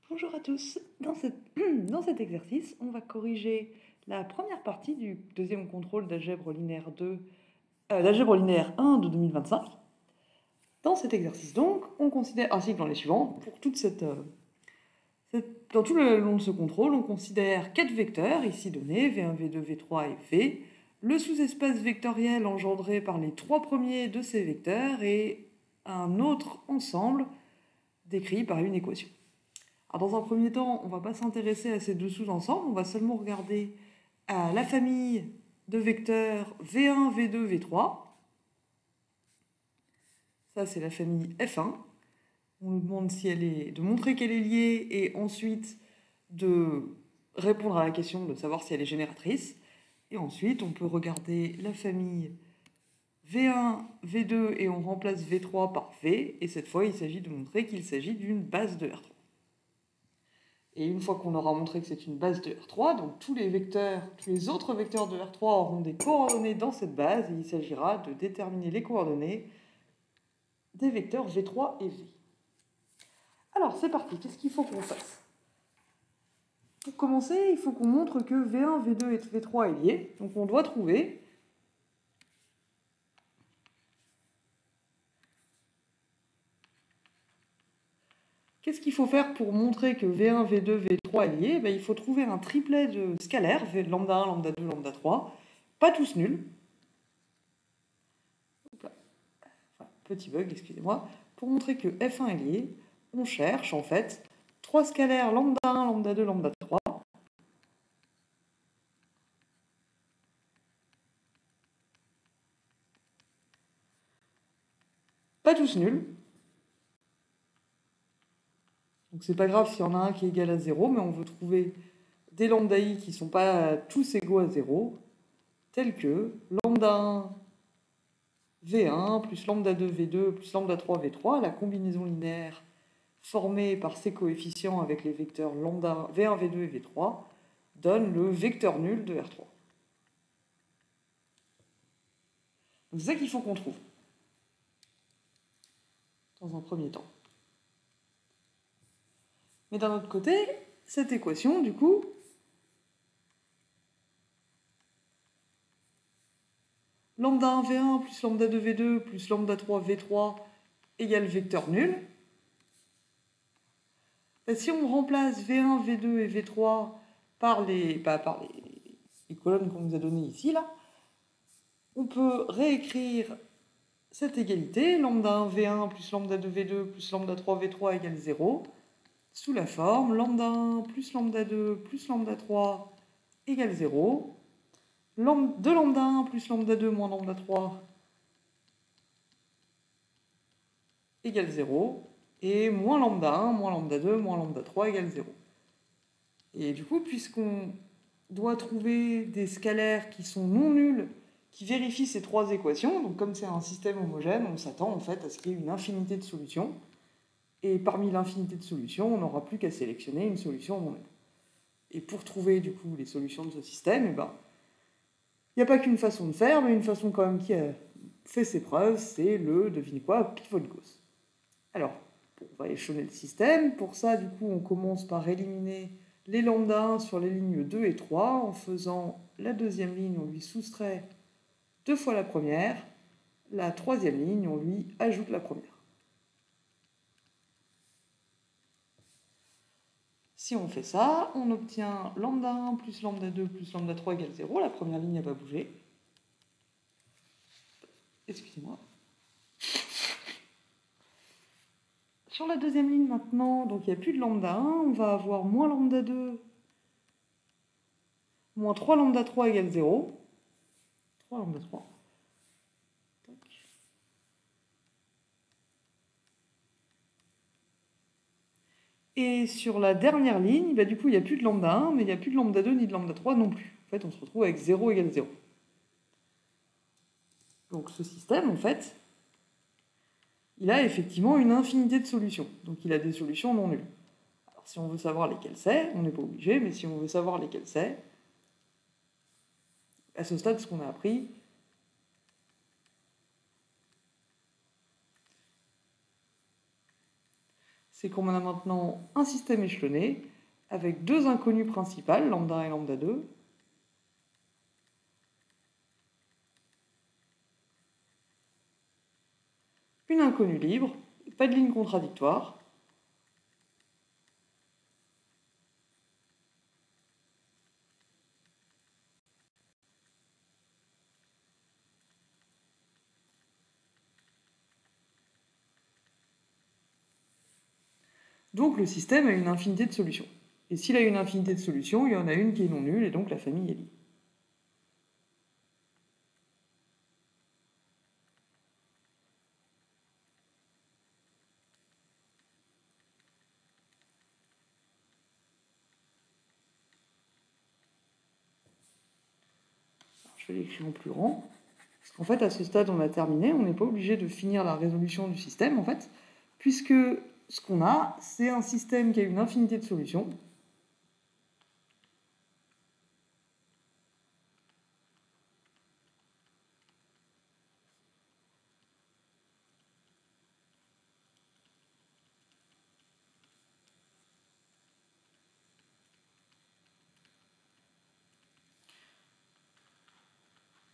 Bonjour à tous. Dans cet exercice, on va corriger la première partie du deuxième contrôle d'algèbre linéaire 2, d'algèbre linéaire 1 de 2025. Dans cet exercice donc, on considère, ainsi que dans les suivants, pour dans tout le long de ce contrôle, on considère 4 vecteurs, ici donnés, V1, V2, V3 et V, le sous-espace vectoriel engendré par les 3 premiers de ces vecteurs et un autre ensemble décrit par une équation. Alors dans un premier temps, on ne va pas s'intéresser à ces deux sous-ensembles, on va seulement regarder à la famille de vecteurs V1, V2, V3. Ça, c'est la famille F1. On nous demande de montrer qu'elle est liée et ensuite de répondre à la question de savoir si elle est génératrice. Et ensuite, on peut regarder la famille V1, V2 et on remplace V3 par V. Et cette fois, il s'agit de montrer qu'il s'agit d'une base de R3. Et une fois qu'on aura montré que c'est une base de R3, donc tous les autres vecteurs de R3 auront des coordonnées dans cette base, et il s'agira de déterminer les coordonnées des vecteurs V3 et V. Alors c'est parti, qu'est-ce qu'il faut qu'on fasse? Pour commencer, il faut qu'on montre que V1, V2 et V3 est lié, donc on doit trouver qu'est-ce qu'il faut faire pour montrer que V1, V2, V3 est lié? Il faut trouver un triplet de scalaires, lambda 1, lambda 2, lambda 3, pas tous nuls. Petit bug, excusez-moi. Pour montrer que F1 est lié, on cherche en fait 3 scalaires lambda 1, lambda 2, lambda 3. Pas tous nuls. Donc c'est pas grave s'il y en a un qui est égal à 0, mais on veut trouver des lambda i qui ne sont pas tous égaux à 0, tels que lambda 1 V1 plus lambda 2 V2 plus lambda 3 V3, la combinaison linéaire formée par ces coefficients avec les vecteurs lambda V1, V2 et V3 donne le vecteur nul de R3. C'est ça qu'il faut qu'on trouve dans un premier temps. Mais d'un autre côté, cette équation, du coup, lambda 1 V1 plus lambda 2 V2 plus lambda 3 V3 égale vecteur nul. Si on remplace V1, V2 et V3 par les colonnes qu'on nous a données ici, là, on peut réécrire cette égalité, lambda 1 V1 plus lambda 2 V2 plus lambda 3 V3 égale 0, sous la forme lambda 1 plus lambda 2 plus lambda 3 égale 0, 2 lambda 1 plus lambda 2 moins lambda 3 égale 0, et moins lambda 1, moins lambda 2, moins lambda 3 égale 0. Et du coup, puisqu'on doit trouver des scalaires qui sont non nuls, qui vérifient ces trois équations, donc comme c'est un système homogène, on s'attend en fait à ce qu'il y ait une infinité de solutions, et parmi l'infinité de solutions, on n'aura plus qu'à sélectionner une solution non nulle. Et pour trouver du coup les solutions de ce système, il n'y a pas qu'une façon de faire, mais une façon quand même qui a fait ses preuves, c'est le, devinez quoi, pivot de Gauss. Alors, on va échelonner le système. Pour ça, du coup, on commence par éliminer les lambda 1 sur les lignes 2 et 3. En faisant la deuxième ligne, on lui soustrait 2 fois la première. La troisième ligne, on lui ajoute la première. Si on fait ça, on obtient lambda 1 plus lambda 2 plus lambda 3 égale 0. La première ligne, elle va bouger. Excusez-moi. Sur la deuxième ligne maintenant, donc il n'y a plus de lambda 1, on va avoir moins lambda 2, moins 3 lambda 3 égale 0. 3 lambda 3. Et sur la dernière ligne, du coup il n'y a plus de lambda 1, mais il n'y a plus de lambda 2 ni de lambda 3 non plus. En fait, on se retrouve avec 0 égale 0. Donc ce système, en fait, il a effectivement une infinité de solutions. Donc il a des solutions non nulles. Alors si on veut savoir lesquelles c'est, on n'est pas obligé, mais si on veut savoir lesquelles c'est, à ce stade, ce qu'on a appris, c'est qu'on a maintenant un système échelonné avec deux inconnues principales, lambda 1 et lambda 2. Une inconnue libre, pas de ligne contradictoire. Donc le système a une infinité de solutions. Et s'il a une infinité de solutions, il y en a une qui est non nulle, et donc la famille est libre. Alors, je vais l'écrire en plus grand. Parce qu'en fait, à ce stade, on a terminé. On n'est pas obligé de finir la résolution du système, en fait, puisque ce qu'on a, c'est un système qui a une infinité de solutions.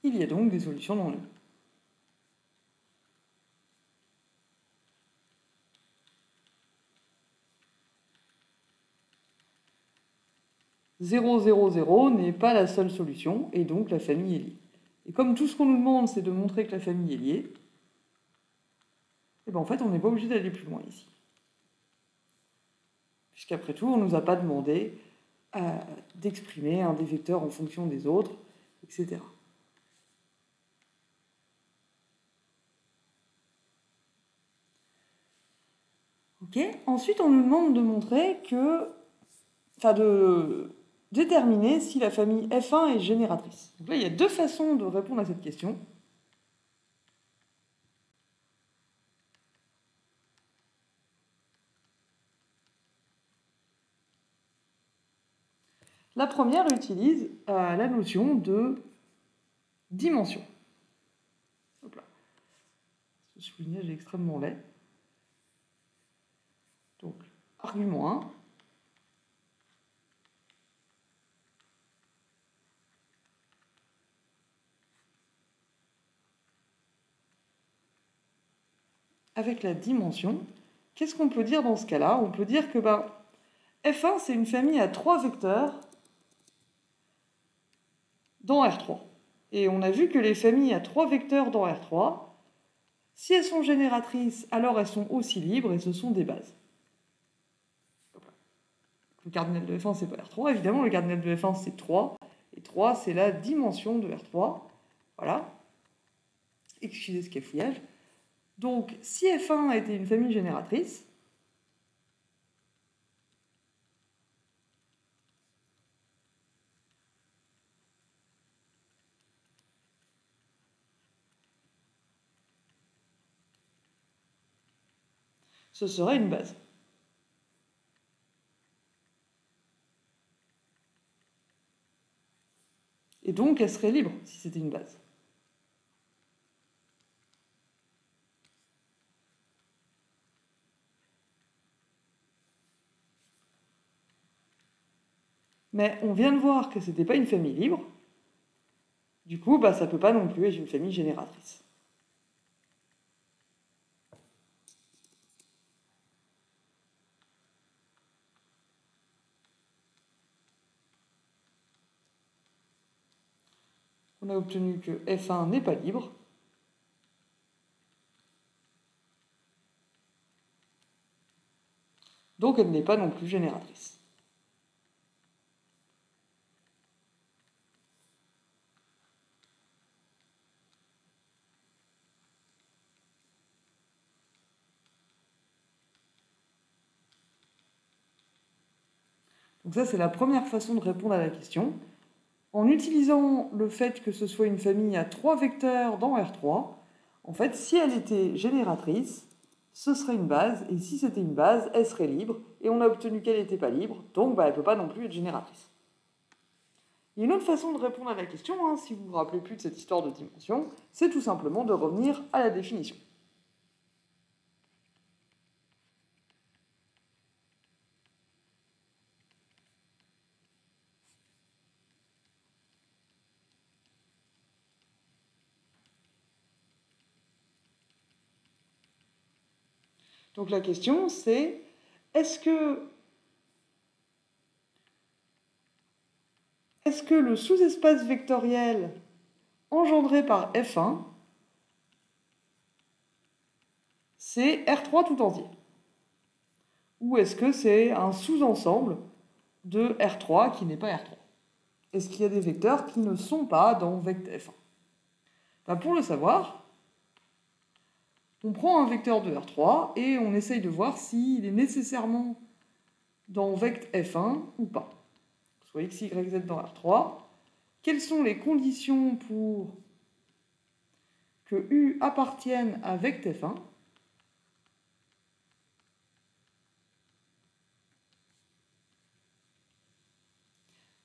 Il y a donc des solutions non nulles. Zéro, 0, 0 n'est pas la seule solution, et donc la famille est liée. Et comme tout ce qu'on nous demande, c'est de montrer que la famille est liée, et bien en fait, on n'est pas obligé d'aller plus loin ici. Puisqu'après tout, on ne nous a pas demandé d'exprimer un des vecteurs en fonction des autres, etc. Ok. Ensuite, on nous demande de montrer que, de déterminer si la famille F1 est génératrice. Donc là, il y a deux façons de répondre à cette question. La première utilise la notion de dimension. Hop là. Ce soulignage est extrêmement laid. Donc, argument 1. Avec la dimension, qu'est-ce qu'on peut dire dans ce cas-là? On peut dire que F1, c'est une famille à 3 vecteurs dans R3. Et on a vu que les familles à 3 vecteurs dans R3, si elles sont génératrices, alors elles sont aussi libres et ce sont des bases. Le cardinal de F1, c'est pas R3. Évidemment, le cardinal de F1, c'est 3. Et 3, c'est la dimension de R3. Voilà. Excusez ce cafouillage. Donc, si F1 était une famille génératrice, ce serait une base. Et donc, elle serait libre si c'était une base. Mais on vient de voir que ce n'était pas une famille libre. Du coup, ça ne peut pas non plus être une famille génératrice. On a obtenu que F1 n'est pas libre. Donc elle n'est pas non plus génératrice. Donc ça, c'est la première façon de répondre à la question. En utilisant le fait que ce soit une famille à 3 vecteurs dans R3, en fait, si elle était génératrice, ce serait une base, et si c'était une base, elle serait libre, et on a obtenu qu'elle n'était pas libre, donc elle ne peut pas non plus être génératrice. Il y a une autre façon de répondre à la question, si vous ne vous rappelez plus de cette histoire de dimension, c'est tout simplement de revenir à la définition. Donc la question c'est, est-ce que le sous-espace vectoriel engendré par F1, c'est R3 tout entier? Ou est-ce que c'est un sous-ensemble de R3 qui n'est pas R3? Est-ce qu'il y a des vecteurs qui ne sont pas dans vect F1? Ben pour le savoir, on prend un vecteur de R3 et on essaye de voir s'il est nécessairement dans vect F1 ou pas. Soit x, y, z dans R3. Quelles sont les conditions pour que U appartienne à vect F1?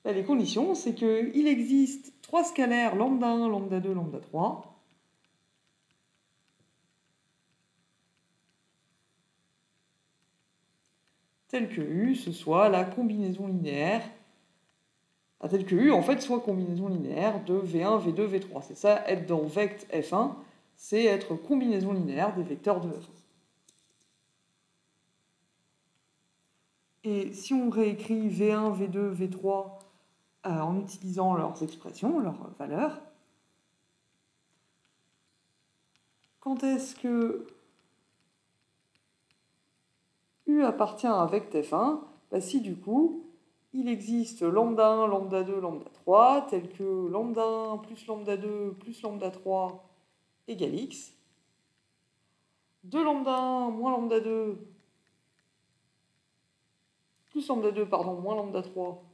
Ben, les conditions, c'est qu'il existe trois scalaires lambda 1, lambda 2, lambda 3. Tel que U, ce soit la combinaison linéaire, tel que U, en fait, soit combinaison linéaire de V1, V2, V3. C'est ça, être dans vect F1, c'est être combinaison linéaire des vecteurs de F1. Et si on réécrit V1, V2, V3 en utilisant leurs expressions, leurs valeurs, quand est-ce que U appartient à vect F1? Bah, si du coup, il existe lambda 1, lambda 2, lambda 3, tel que lambda 1 plus lambda 2 plus lambda 3 égale x, 2 lambda 1 moins lambda 2 plus lambda 2, pardon, moins lambda 3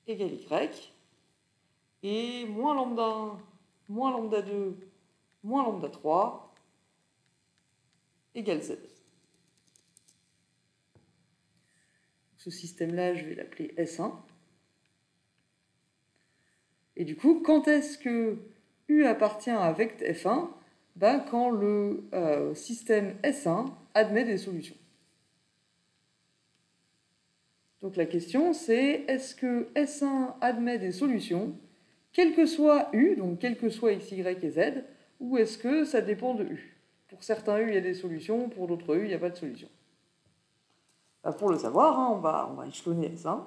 égale y, et moins lambda 1 moins lambda 2 moins lambda 3 égale z. Ce système-là, je vais l'appeler S1. Et du coup, quand est-ce que U appartient à vect F1? Ben, quand le système S1 admet des solutions. Donc la question c'est, est-ce que S1 admet des solutions, quel que soit U, donc quel que soit x, y et z, ou est-ce que ça dépend de U? Pour certains U, il y a des solutions, pour d'autres U, il n'y a pas de solution. Ben, pour le savoir, hein, on va échelonner S1.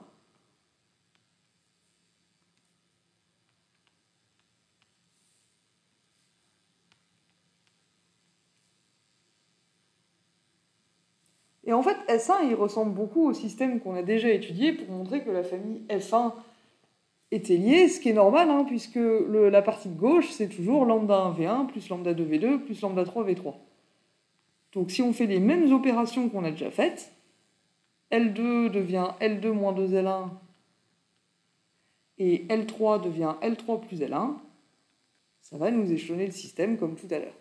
Et en fait, S1, il ressemble beaucoup au système qu'on a déjà étudié pour montrer que la famille F1 était liée, ce qui est normal, hein, puisque la partie de gauche, c'est toujours lambda 1 V1 plus lambda 2 V2 plus lambda 3 V3. Donc si on fait les mêmes opérations qu'on a déjà faites, L2 devient L2 moins 2L1 et L3 devient L3 plus L1, ça va nous échelonner le système comme tout à l'heure.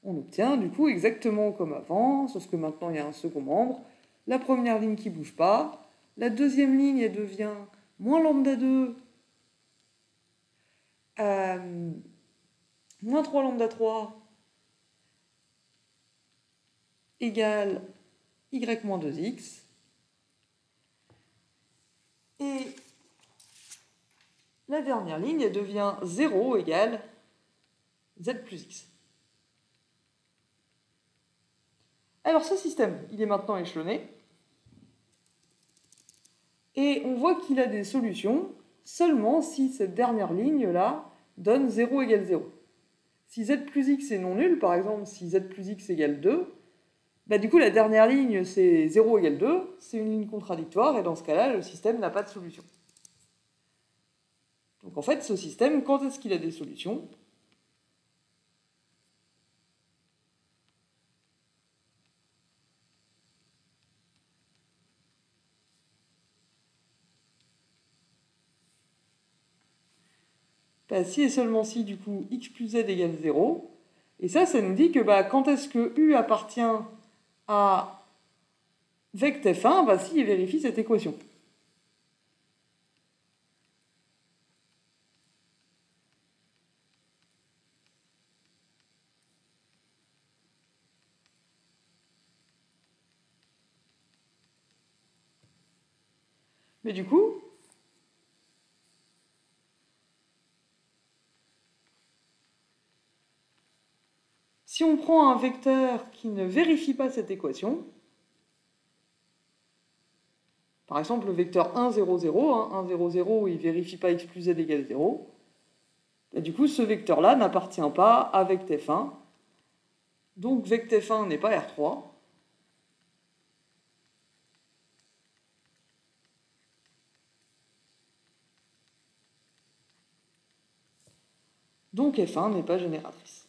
On obtient du coup exactement comme avant, sauf que maintenant il y a un second membre. La première ligne qui ne bouge pas. La deuxième ligne, elle devient moins lambda 2, moins 3 lambda 3 égale y moins 2x. Et la dernière ligne, elle devient 0 égale z plus x. Alors ce système, il est maintenant échelonné. Et on voit qu'il a des solutions seulement si cette dernière ligne-là donne 0 égale 0. Si z plus x est non nul, par exemple, si z plus x égale 2, bah du coup la dernière ligne c'est 0 égale 2, c'est une ligne contradictoire, et dans ce cas-là, le système n'a pas de solution. Donc en fait, ce système, quand est-ce qu'il a des solutions ? Bah, si et seulement si, du coup, x plus z égale 0. Et ça nous dit que bah, quand est-ce que U appartient à vect F1, bah, si il vérifie cette équation. Mais du coup, Si on prend un vecteur qui ne vérifie pas cette équation, par exemple le vecteur 1, 0, 0, 1, 0, 0, il ne vérifie pas x plus z égale 0, et du coup ce vecteur-là n'appartient pas à vect f1, donc vect f1 n'est pas R3, donc f1 n'est pas génératrice.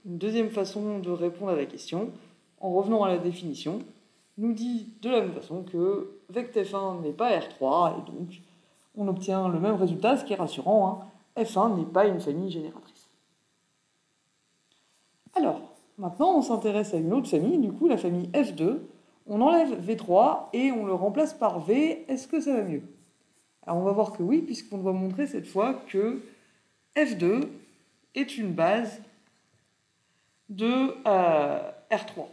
Une deuxième façon de répondre à la question, en revenant à la définition, nous dit de la même façon que vect f1 n'est pas R3, et donc on obtient le même résultat, ce qui est rassurant, hein. F1 n'est pas une famille génératrice. Alors, maintenant on s'intéresse à une autre famille, du coup la famille F2, on enlève V3 et on le remplace par V, est-ce que ça va mieux? Alors on va voir que oui, puisqu'on doit montrer cette fois que F2 est une base de R3.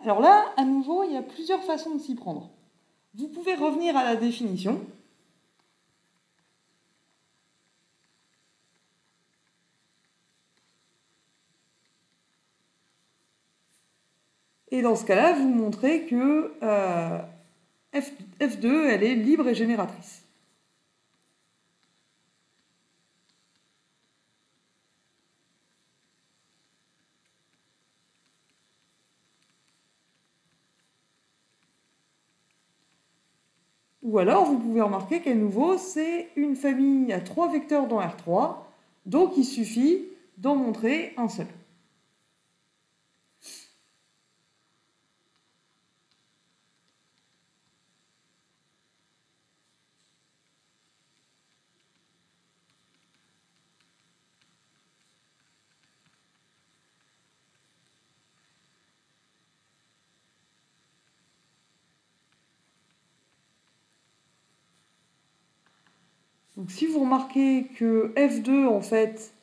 Alors là, à nouveau, il y a plusieurs façons de s'y prendre. Vous pouvez revenir à la définition. Et dans ce cas-là, vous montrez que F2, elle est libre et génératrice. Ou alors, vous pouvez remarquer qu'à nouveau, c'est une famille à 3 vecteurs dans R3, donc il suffit d'en montrer un seul. Donc si vous remarquez que F2, en fait,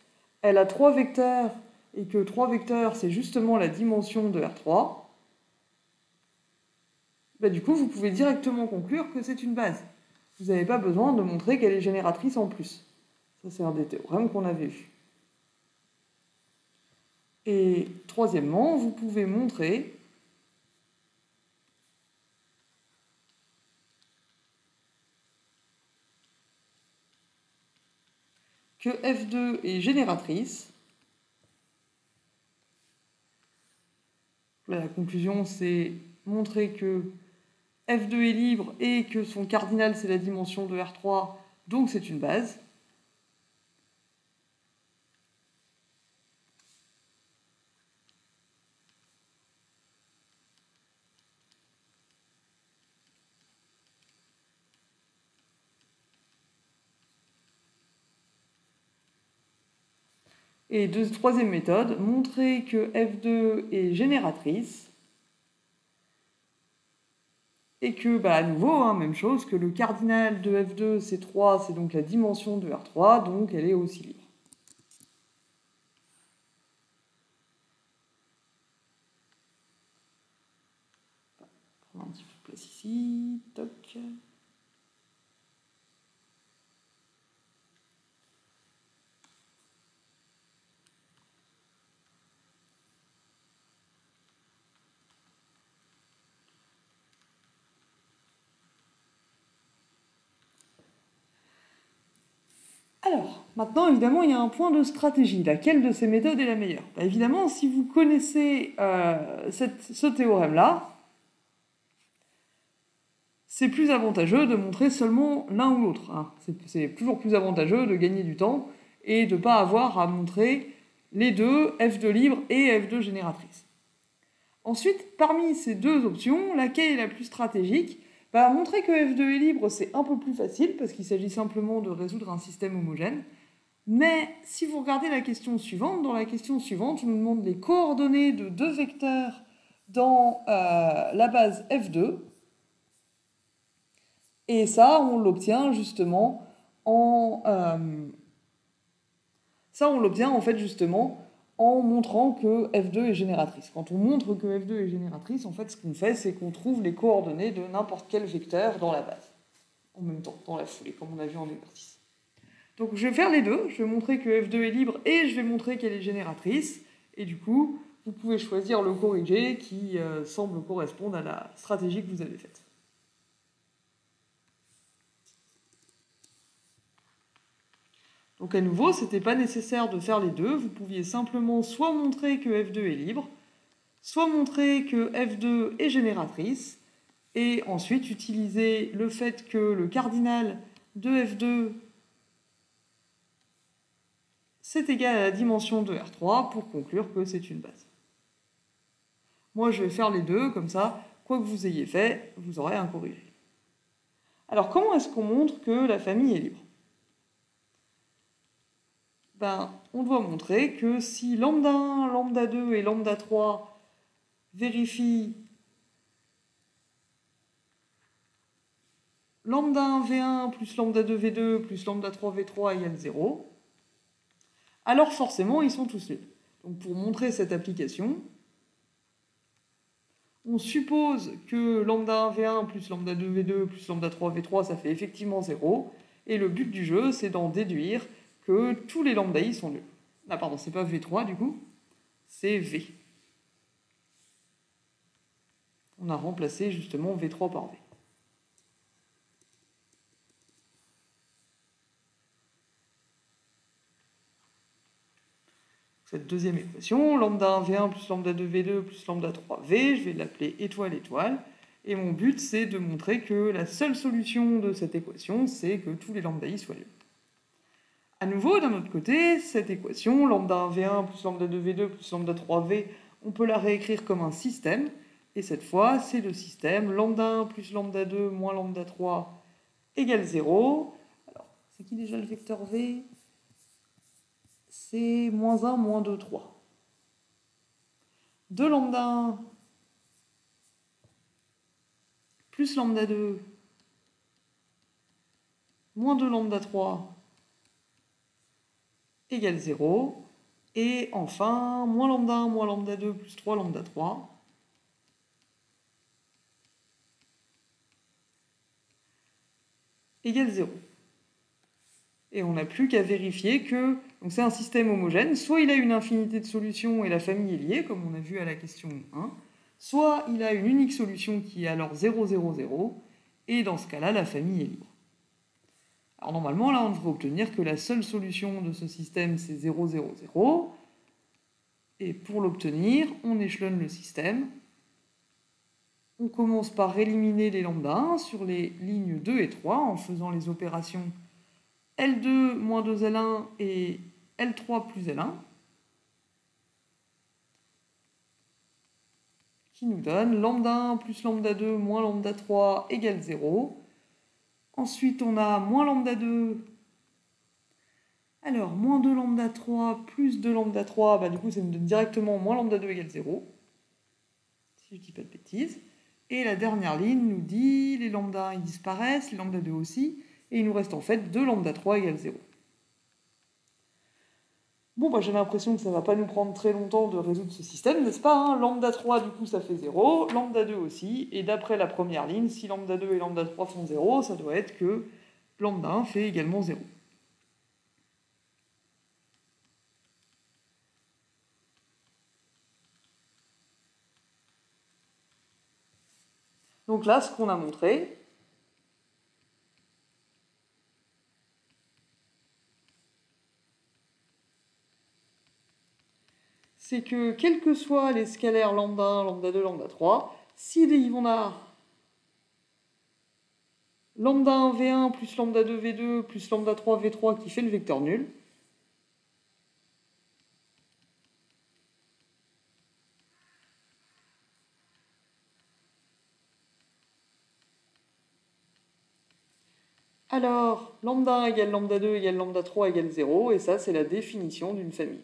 elle a 3 vecteurs, et que 3 vecteurs, c'est justement la dimension de R3, bah, du coup, vous pouvez directement conclure que c'est une base. Vous n'avez pas besoin de montrer qu'elle est génératrice en plus. Ça, c'est un des théorèmes qu'on avait vu. Et troisièmement, vous pouvez montrer que F2 est génératrice. Là, la conclusion, c'est montrer que F2 est libre et que son cardinal, c'est la dimension de R3, donc c'est une base. Et troisième méthode, montrer que F2 est génératrice et que, bah, à nouveau, même chose, que le cardinal de F2, c'est 3, c'est donc la dimension de R3, donc elle est aussi libre. On va prendre un petit peu de place ici, toc. Alors, maintenant, évidemment, il y a un point de stratégie. Laquelle de ces méthodes est la meilleure? Bah, évidemment, si vous connaissez ce théorème-là, c'est plus avantageux de montrer seulement l'un ou l'autre. C'est toujours plus avantageux de gagner du temps et de ne pas avoir à montrer les deux, F2 libre et F2 génératrice. Ensuite, parmi ces deux options, laquelle est la plus stratégique? Montrer que f2 est libre, c'est un peu plus facile, parce qu'il s'agit simplement de résoudre un système homogène. Mais si vous regardez la question suivante, dans la question suivante, on nous demande les coordonnées de deux vecteurs dans la base f2. Et ça, on l'obtient justement en montrant que f2 est génératrice. Quand on montre que f2 est génératrice, en fait, ce qu'on fait, c'est qu'on trouve les coordonnées de n'importe quel vecteur dans la base, en même temps, dans la foulée, comme on a vu en exercice. Donc je vais faire les deux, je vais montrer que f2 est libre et je vais montrer qu'elle est génératrice. Et du coup, vous pouvez choisir le corrigé qui semble correspondre à la stratégie que vous avez faite. Donc à nouveau, ce n'était pas nécessaire de faire les deux, vous pouviez simplement soit montrer que f2 est libre, soit montrer que f2 est génératrice, et ensuite utiliser le fait que le cardinal de f2 c'est égal à la dimension de R3 pour conclure que c'est une base. Moi, je vais faire les deux, comme ça, quoi que vous ayez fait, vous aurez un corrigé. Alors, comment est-ce qu'on montre que la famille est libre? On doit montrer que si lambda 1, lambda 2 et lambda 3 vérifient lambda 1 V1 plus lambda 2 V2 plus lambda 3 V3 égale 0, alors forcément, ils sont tous libres. Donc pour montrer cette application, on suppose que lambda 1 V1 plus lambda 2 V2 plus lambda 3 V3, ça fait effectivement 0, et le but du jeu, c'est d'en déduire que tous les lambda i sont nuls. Ah pardon, c'est pas V3 du coup, c'est V. On a remplacé justement V3 par V. Cette deuxième équation, lambda 1 V1 plus lambda 2 V2 plus lambda 3 V, je vais l'appeler étoile, étoile, et mon but c'est de montrer que la seule solution de cette équation, c'est que tous les lambda i soient nuls. À nouveau, d'un autre côté, cette équation, lambda 1 V1 plus lambda 2 V2 plus lambda 3 V, on peut la réécrire comme un système, et cette fois, c'est le système lambda 1 plus lambda 2 moins lambda 3 égale 0. Alors, c'est qui déjà le vecteur V? C'est moins 1, moins 2, 3. 2 lambda 1 plus lambda 2 moins 2 lambda 3 égale 0. Et enfin, moins lambda 1 moins lambda 2 plus 3 lambda 3 égale 0. Et on n'a plus qu'à vérifier que c'est un système homogène, soit il a une infinité de solutions et la famille est liée, comme on a vu à la question 1, soit il a une unique solution qui est alors 0, 0, 0, et dans ce cas-là, la famille est libre. Alors normalement, là, on devrait obtenir que la seule solution de ce système, c'est 0, 0, 0, et pour l'obtenir, on échelonne le système. On commence par éliminer les lambda 1 sur les lignes 2 et 3 en faisant les opérations L2 moins 2L1 et L3 plus L1, qui nous donne lambda 1 plus lambda 2 moins lambda 3 égale 0. Ensuite, on a moins lambda 2. Alors, moins 2 lambda 3 plus 2 lambda 3, du coup, ça nous donne directement moins lambda 2 égale 0, si je ne dis pas de bêtises. Et la dernière ligne nous dit les lambda 1 ils disparaissent, les lambda 2 aussi, et il nous reste en fait 2 lambda 3 égale 0. Bon, j'ai l'impression que ça ne va pas nous prendre très longtemps de résoudre ce système, n'est-ce pas, hein? Lambda 3, du coup, ça fait 0, lambda 2 aussi, et d'après la première ligne, si lambda 2 et lambda 3 font 0, ça doit être que lambda 1 fait également 0. Donc là, ce qu'on a montré, c'est que quels que soient les scalaires lambda 1, lambda 2, lambda 3, si on a lambda 1 V1 plus lambda 2 V2 plus lambda 3 V3 qui fait le vecteur nul, Alors, lambda 1 égale lambda 2 égale lambda 3 égale 0, et ça, c'est la définition d'une famille.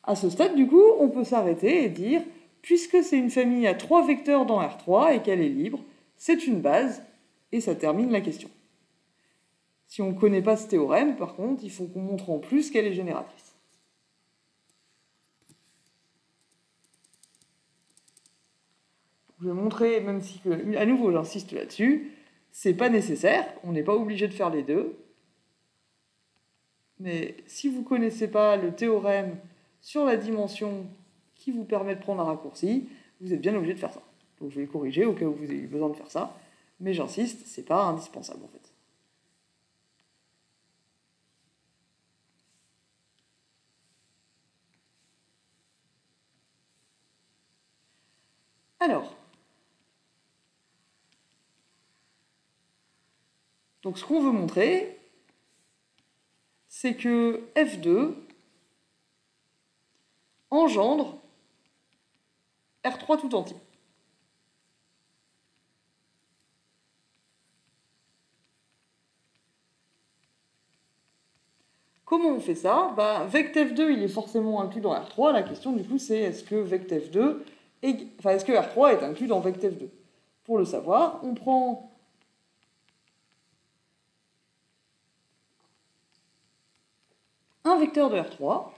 À ce stade, du coup, on peut s'arrêter et dire, puisque c'est une famille à 3 vecteurs dans R3 et qu'elle est libre, c'est une base, et ça termine la question. Si on ne connaît pas ce théorème, par contre, il faut qu'on montre en plus qu'elle est génératrice. Je vais montrer, même si, à nouveau, j'insiste là-dessus, c'est pas nécessaire, on n'est pas obligé de faire les deux. Mais si vous ne connaissez pas le théorème sur la dimension qui vous permet de prendre un raccourci, vous êtes bien obligé de faire ça. Donc je vais le corriger au cas où vous ayez besoin de faire ça, mais j'insiste, c'est pas indispensable en fait. Alors, donc ce qu'on veut montrer, c'est que F2 engendre R3 tout entier. Comment on fait ça? Vect F2, il est forcément inclus dans R3. La question, du coup, c'est est-ce que vect F2 est-ce que R3 est inclus dans vect F2? Pour le savoir, on prend un vecteur de R3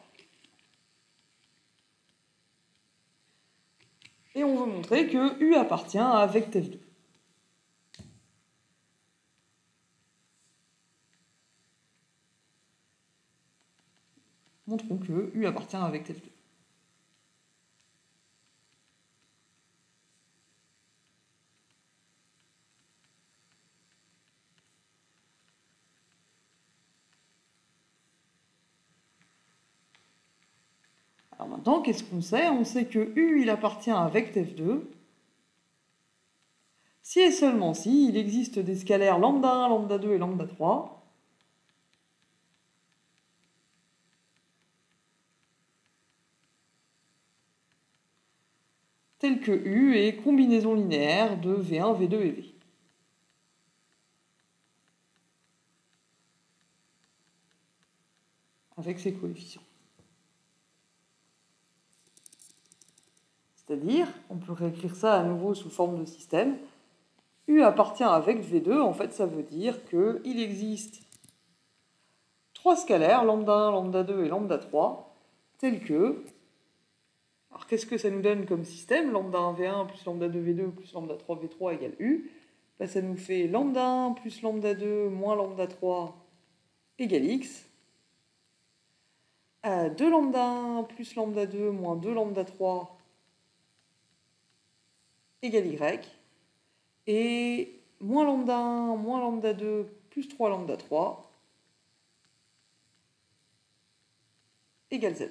et on veut montrer que U appartient à vect F2. Montrons que U appartient à vect F2. Alors maintenant, qu'est-ce qu'on sait? On sait que U, il appartient à vect F2. Si et seulement si, il existe des scalaires lambda 1, lambda 2 et lambda 3. Tels que U est combinaison linéaire de V1, V2 et V. Avec ses coefficients. C'est-à-dire, on peut réécrire ça à nouveau sous forme de système. U appartient à vect V2, en fait, ça veut dire qu'il existe 3 scalaires, lambda 1, lambda 2 et lambda 3, tels que... Alors, qu'est-ce que ça nous donne comme système? Lambda 1 V1 plus lambda 2 V2 plus lambda 3 V3 égale U. Ça nous fait lambda 1 plus lambda 2 moins lambda 3 égale X. 2 lambda 1 plus lambda 2 moins 2 lambda 3 égale Y. Et moins lambda 1 moins lambda 2 plus 3 lambda 3 égale Z.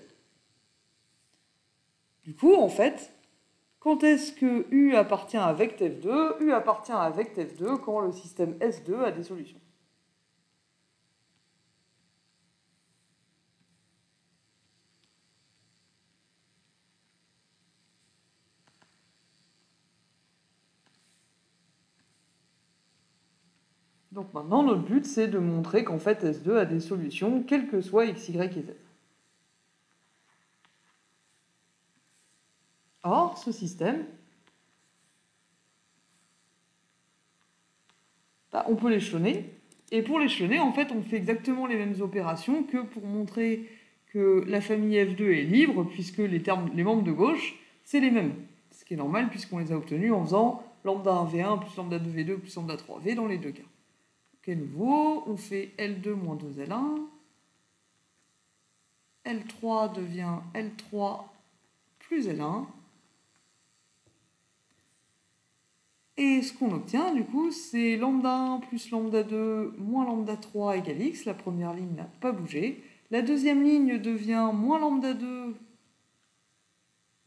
Du coup, en fait, quand est-ce que U appartient à vect F2? U appartient à vect F2 quand le système S2 a des solutions. Donc maintenant, notre but, c'est de montrer qu'en fait, S2 a des solutions, quels que soient X, Y et Z. Or, ce système, on peut l'échelonner. Et pour l'échelonner, en fait, on fait exactement les mêmes opérations que pour montrer que la famille F2 est libre, puisque les membres de gauche, c'est les mêmes. Ce qui est normal, puisqu'on les a obtenus en faisant lambda 1 V1 plus lambda 2 V2 plus lambda 3 V dans les deux cas. Donc à nouveau, on fait L2 moins 2L1. L3 devient L3 plus L1. Et ce qu'on obtient, du coup, c'est lambda 1 plus lambda 2 moins lambda 3 égale X. La première ligne n'a pas bougé. La deuxième ligne devient moins lambda 2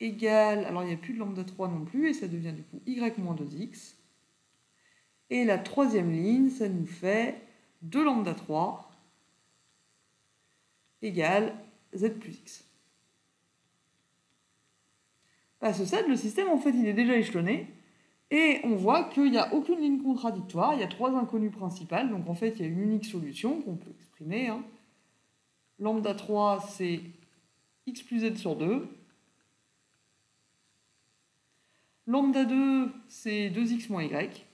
égale... Alors, il n'y a plus de lambda 3 non plus, et ça devient du coup Y moins 2X. Et la troisième ligne, ça nous fait 2 lambda 3 égale Z plus X. À ce stade, le système, en fait, il est déjà échelonné. Et on voit qu'il n'y a aucune ligne contradictoire, il y a 3 inconnues principales, donc en fait il y a une unique solution qu'on peut exprimer. Lambda 3 c'est x plus z sur 2. Lambda 2 c'est 2x moins y.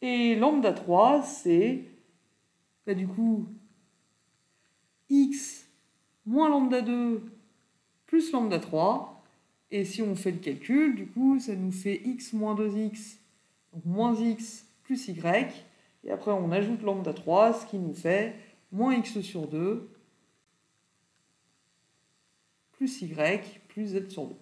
Et lambda 3 c'est du coup x moins lambda 2 plus lambda 3. Et si on fait le calcul, du coup, ça nous fait x moins 2x, donc moins x plus y. Et après, on ajoute lambda 3, ce qui nous fait moins x sur 2 plus y plus z sur 2.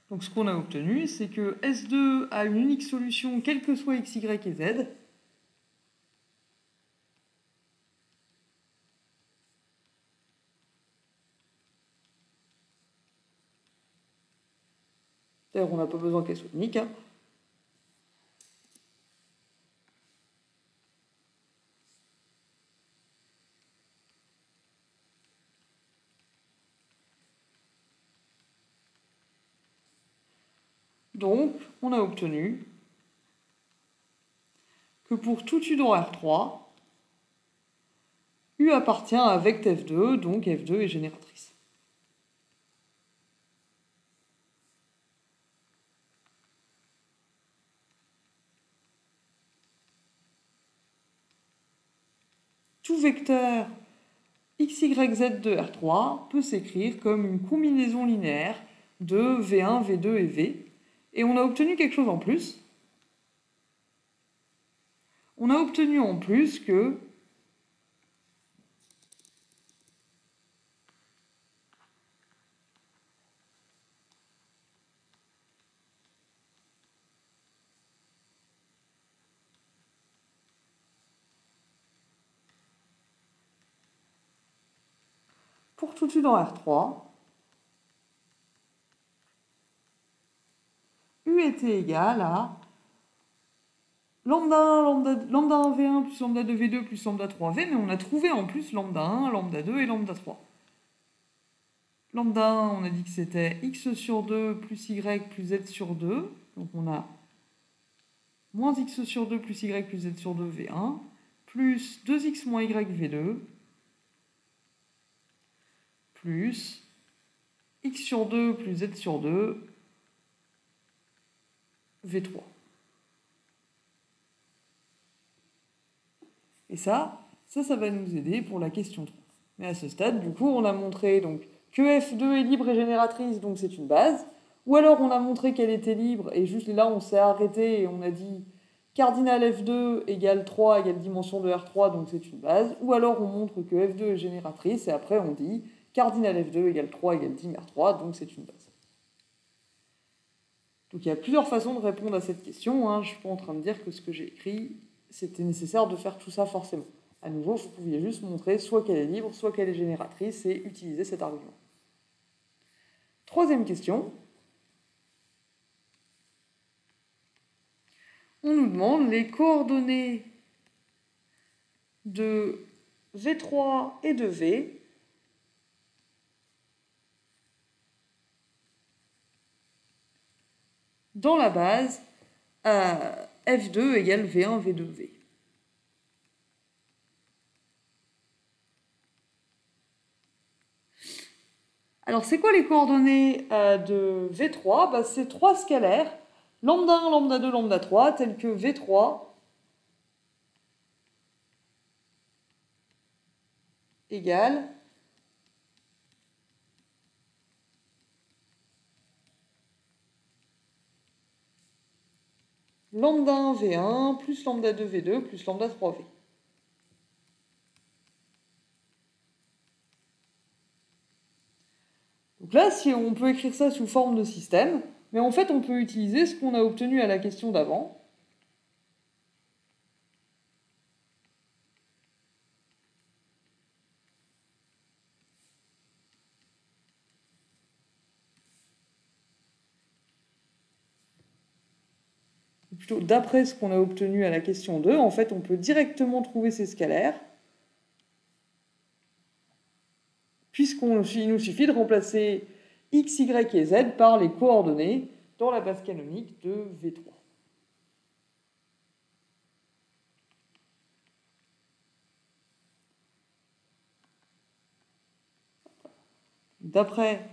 Donc ce qu'on a obtenu, c'est que S2 a une unique solution, quelle que soit x, y et z. D'ailleurs, on n'a pas besoin qu'elle soit unique. Donc, on a obtenu que pour tout U dans R3, U appartient à vect F2, donc F2 est génératrice. Tout vecteur x, y, z de R3 peut s'écrire comme une combinaison linéaire de V1, V2 et V. Et on a obtenu quelque chose en plus. On a obtenu en plus que pour tout U dans R3, U était égal à lambda 1, lambda 1 V1 plus lambda 2 V2 plus lambda 3 V, mais on a trouvé en plus lambda 1, lambda 2 et lambda 3. Lambda 1, on a dit que c'était x sur 2 plus y plus z sur 2. Donc on a moins x sur 2 plus y plus z sur 2 V1, plus 2x moins y V2, plus x sur 2 plus z sur 2 V3. Et ça va nous aider pour la question 3. Mais à ce stade, du coup, on a montré donc, que F2 est libre et génératrice, donc c'est une base. Ou alors on a montré qu'elle était libre, et juste là, on s'est arrêté et on a dit cardinal F2 égale 3 égale dimension de R3, donc c'est une base. Ou alors on montre que F2 est génératrice, et après on dit cardinal F2 égale 3 égale dim R3, donc c'est une base. Donc il y a plusieurs façons de répondre à cette question. Je ne suis pas en train de dire que ce que j'ai écrit, c'était nécessaire de faire tout ça forcément. À nouveau, vous pouviez juste montrer soit qu'elle est libre, soit qu'elle est génératrice et utiliser cet argument. Troisième question. On nous demande les coordonnées de V3 et de V dans la base F2 égale V1, V2, V. Alors, c'est quoi les coordonnées de V3 C'est 3 scalaires, lambda 1, lambda 2, lambda 3, tels que V3 égale lambda 1 V1 plus lambda 2 V2 plus lambda 3 V. Donc là, si on peut écrire ça sous forme de système, mais en fait, on peut utiliser ce qu'on a obtenu à la question d'avant. plutôt d'après ce qu'on a obtenu à la question 2, en fait, on peut directement trouver ces scalaires, puisqu'il nous suffit de remplacer x, y et z par les coordonnées dans la base canonique de V3. D'après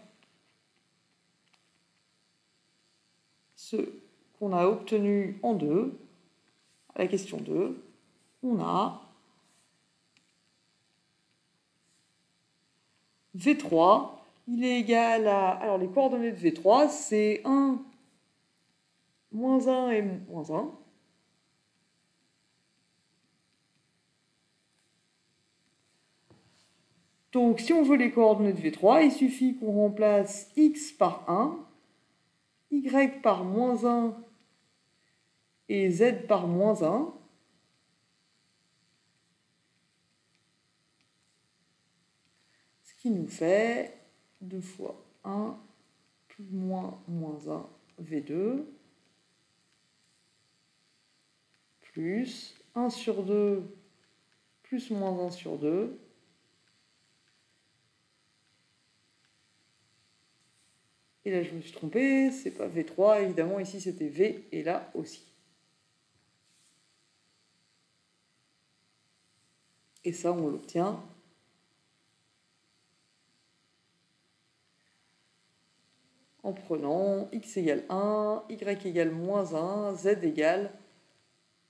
ce qu'on a obtenu en 2, à la question 2, on a V3, il est égal à... Alors les coordonnées de V3, c'est 1, moins 1 et moins 1. Donc si on veut les coordonnées de V3, il suffit qu'on remplace x par 1, y par moins 1 et z par moins 1. Ce qui nous fait 2 fois 1 plus moins 1 V2 plus 1 sur 2 plus moins 1 sur 2 et là je me suis trompée, c'est pas V3, évidemment ici c'était V et là aussi. Et ça on l'obtient en prenant x égale 1, y égale moins 1, z égale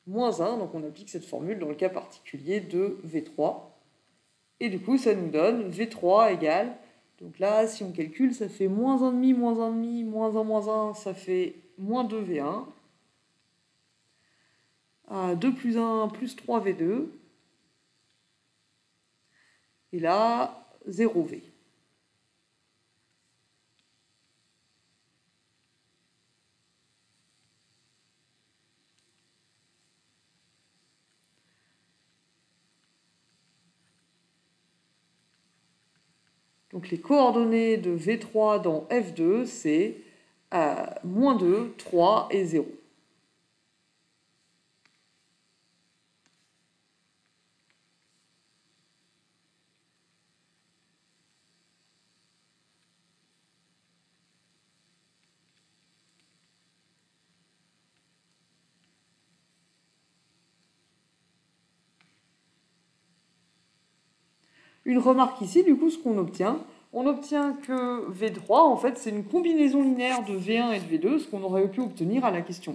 moins 1, donc on applique cette formule dans le cas particulier de V3. Et du coup, ça nous donne V3 égale, donc là, si on calcule, ça fait moins 1,5, moins 1,5, moins 1, ça fait moins 2V1. 2 plus 1, plus 3V2. Et là, 0V. Donc les coordonnées de V3 dans F2, c'est moins 2, 3 et 0. Une remarque ici, du coup, ce qu'on obtient, on obtient que V3, en fait, c'est une combinaison linéaire de V1 et de V2, ce qu'on aurait pu obtenir à la question 1.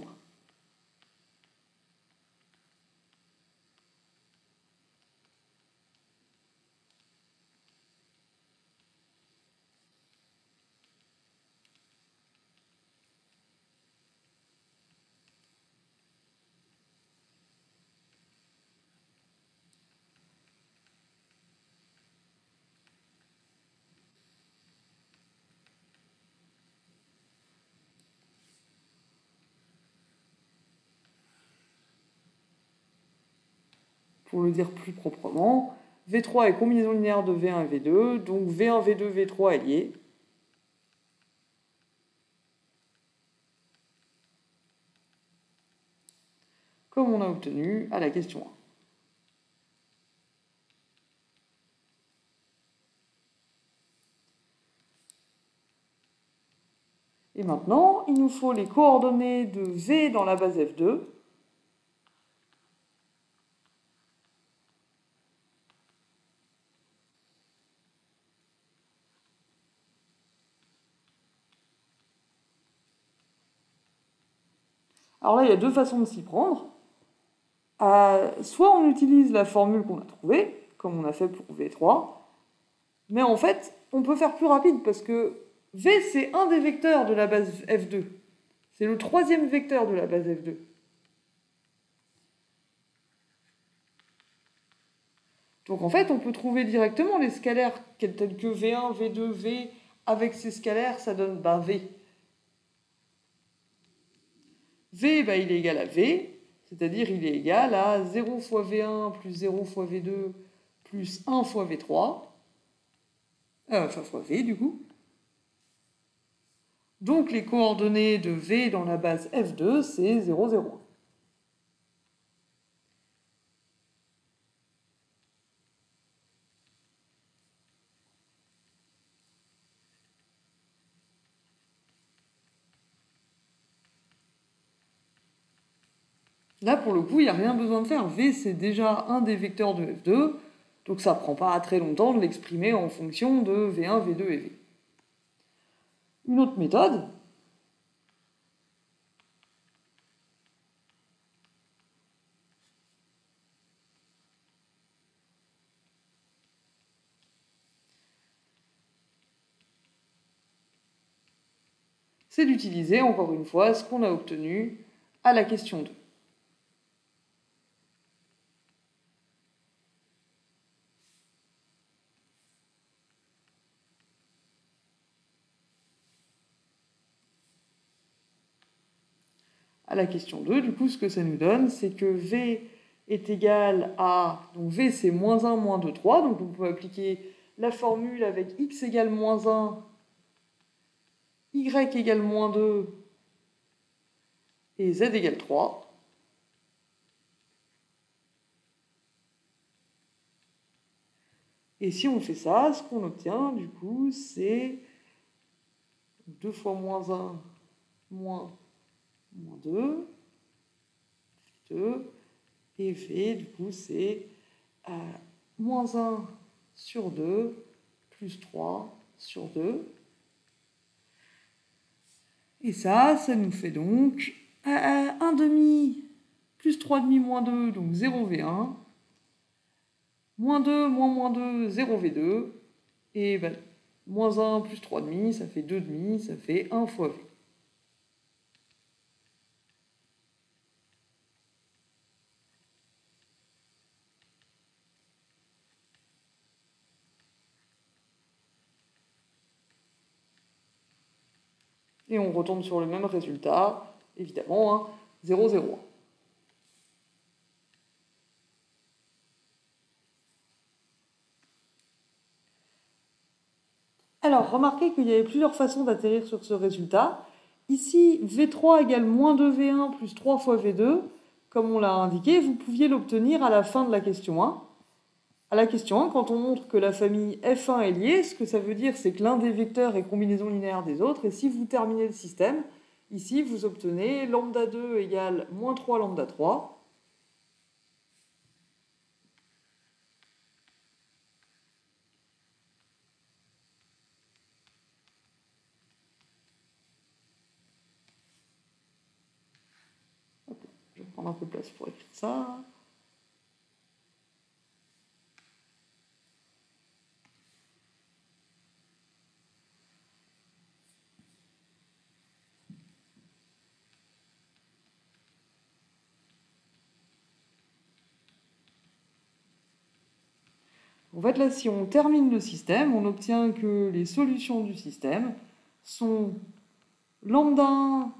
Pour le dire plus proprement, V3 est combinaison linéaire de V1 et V2, donc V1, V2, V3 est lié. Comme on a obtenu à la question 1. Et maintenant, il nous faut les coordonnées de V dans la base F2. Alors là, il y a deux façons de s'y prendre. Soit on utilise la formule qu'on a trouvée, comme on a fait pour V3, mais en fait, on peut faire plus rapide parce que V, c'est un des vecteurs de la base F2. C'est le troisième vecteur de la base F2. Donc en fait, on peut trouver directement les scalaires tels que V1, V2, V. Avec ces scalaires, ça donne V. V, il est égal à V, c'est-à-dire il est égal à 0 fois V1 plus 0 fois V2 plus 1 fois V3. Enfin fois V du coup. Donc les coordonnées de V dans la base F2, c'est 0, 0. Là, pour le coup, il n'y a rien besoin de faire. V, c'est déjà un des vecteurs de F2, donc ça ne prend pas très longtemps de l'exprimer en fonction de V1, V2 et V. Une autre méthode, c'est d'utiliser, encore une fois, ce qu'on a obtenu à la question 2. À la question 2, du coup, ce que ça nous donne, c'est que V est égal à... Donc V, c'est moins 1, moins 2, 3. Donc on peut appliquer la formule avec x égale moins 1, y égale moins 2 et z égale 3. Et si on fait ça, ce qu'on obtient, du coup, c'est 2 fois moins 1, moins 2, 2, et V, du coup, c'est moins 1 sur 2, plus 3 sur 2. Et ça nous fait donc 1 demi plus 3 demi moins 2, donc 0V1. Moins 2, moins 2, 0V2. Et ben, moins 1 plus 3 demi, ça fait 2 demi, ça fait 1 fois V. Et on retombe sur le même résultat, évidemment, hein, 0, 0. Alors, remarquez qu'il y avait plusieurs façons d'atterrir sur ce résultat. Ici, V3 égale moins 2V1 plus 3 fois V2. Comme on l'a indiqué, vous pouviez l'obtenir à la fin de la question 1. À la question 1, quand on montre que la famille F1 est liée, ce que ça veut dire, c'est que l'un des vecteurs est combinaison linéaire des autres. Et si vous terminez le système, ici, vous obtenez lambda 2 égale moins 3 lambda 3. Je vais prendre un peu de place pour écrire ça. En fait, là, si on termine le système, on obtient que les solutions du système sont lambda 1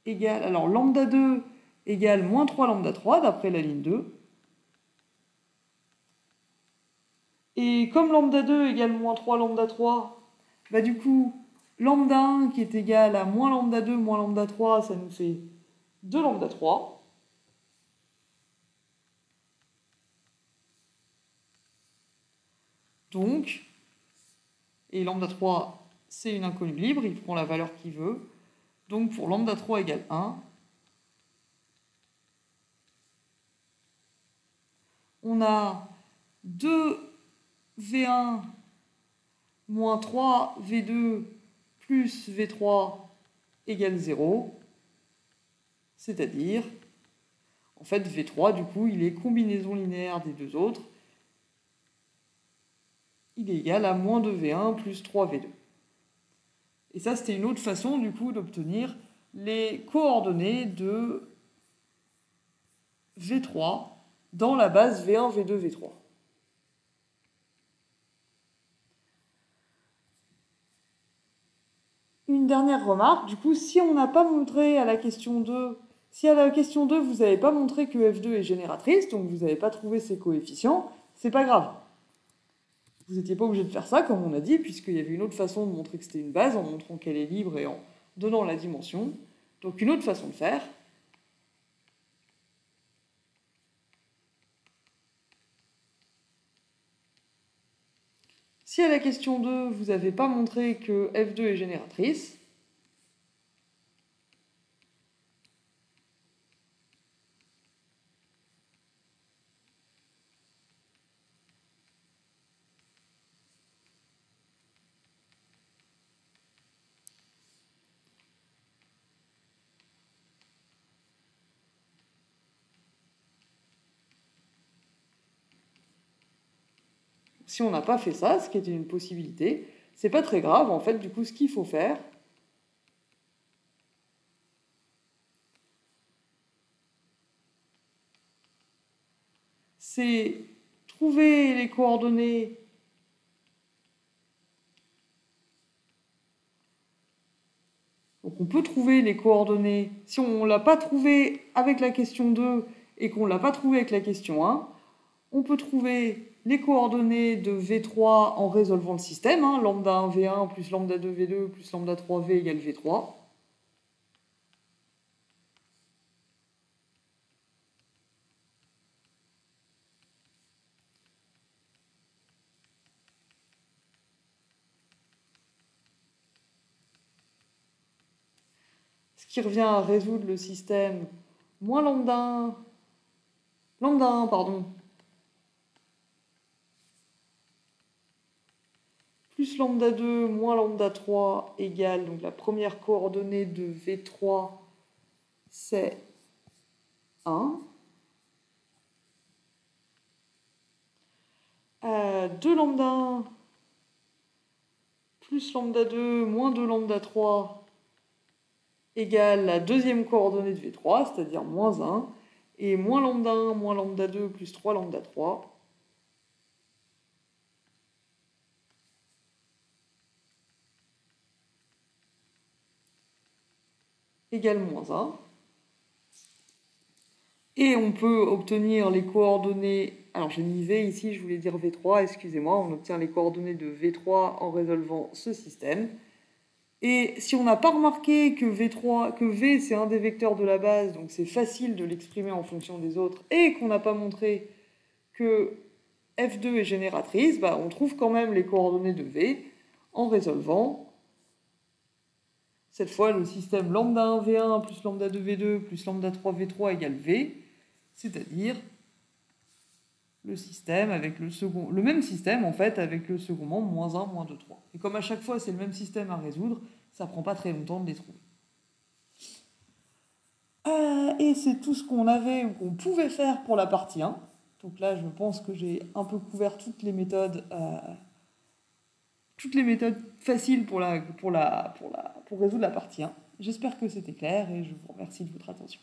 égale... Alors, lambda 2 égale moins 3 lambda 3, d'après la ligne 2. Et comme lambda 2 égale moins 3 lambda 3, bah du coup, lambda 1 qui est égal à moins lambda 2 moins lambda 3, ça nous fait 2 lambda 3. Donc, et lambda 3, c'est une inconnue libre, il prend la valeur qu'il veut. Donc pour lambda 3 égale 1, on a 2V1 moins 3V2 plus V3 égale 0. C'est-à-dire, en fait, V3, du coup, il est combinaison linéaire des deux autres. Il est égal à moins 2V1 plus 3V2. Et ça, c'était une autre façon, du coup, d'obtenir les coordonnées de V3 dans la base V1, V2, V3. Une dernière remarque, du coup, si on n'a pas montré à la question 2, si à la question 2, vous n'avez pas montré que F2 est génératrice, donc vous n'avez pas trouvé ses coefficients, c'est pas grave. Vous n'étiez pas obligé de faire ça, comme on a dit, puisqu'il y avait une autre façon de montrer que c'était une base, en montrant qu'elle est libre et en donnant la dimension. Donc une autre façon de faire. Si à la question 2, vous n'avez pas montré que F2 est génératrice, si on n'a pas fait ça, ce qui était une possibilité, c'est pas très grave. En fait, du coup, ce qu'il faut faire, c'est trouver les coordonnées donc on peut trouver les coordonnées, si on ne l'a pas trouvé avec la question 2 et qu'on ne l'a pas trouvé avec la question 1, on peut trouver les coordonnées de V3 en résolvant le système, hein, lambda 1 V1 plus lambda 2 V2 plus lambda 3 V égale V3. Ce qui revient à résoudre le système moins lambda 1, pardon, plus lambda 2 moins lambda 3 égale, donc la première coordonnée de V3, c'est 1. 2 lambda 1 plus lambda 2 moins 2 lambda 3 égale la deuxième coordonnée de V3, c'est-à-dire moins 1, et moins lambda 1 moins lambda 2 plus 3 lambda 3 égale moins 1. Et on peut obtenir les coordonnées, alors j'ai mis V ici, je voulais dire V3, excusez-moi, on obtient les coordonnées de V3 en résolvant ce système. Et si on n'a pas remarqué que V c'est un des vecteurs de la base, donc c'est facile de l'exprimer en fonction des autres, et qu'on n'a pas montré que F2 est génératrice, bah on trouve quand même les coordonnées de V en résolvant cette fois le système lambda 1 V1 plus lambda 2 V2 plus lambda 3 V3 égale V, c'est-à-dire le système avec le même système en fait avec le second membre moins 1, moins 2, 3. Et comme à chaque fois c'est le même système à résoudre, ça prend pas très longtemps de les trouver. Et c'est tout ce qu'on avait ou qu'on pouvait faire pour la partie 1. Donc là je pense que j'ai un peu couvert toutes les méthodes faciles pour résoudre la partie 1. J'espère que c'était clair et je vous remercie de votre attention.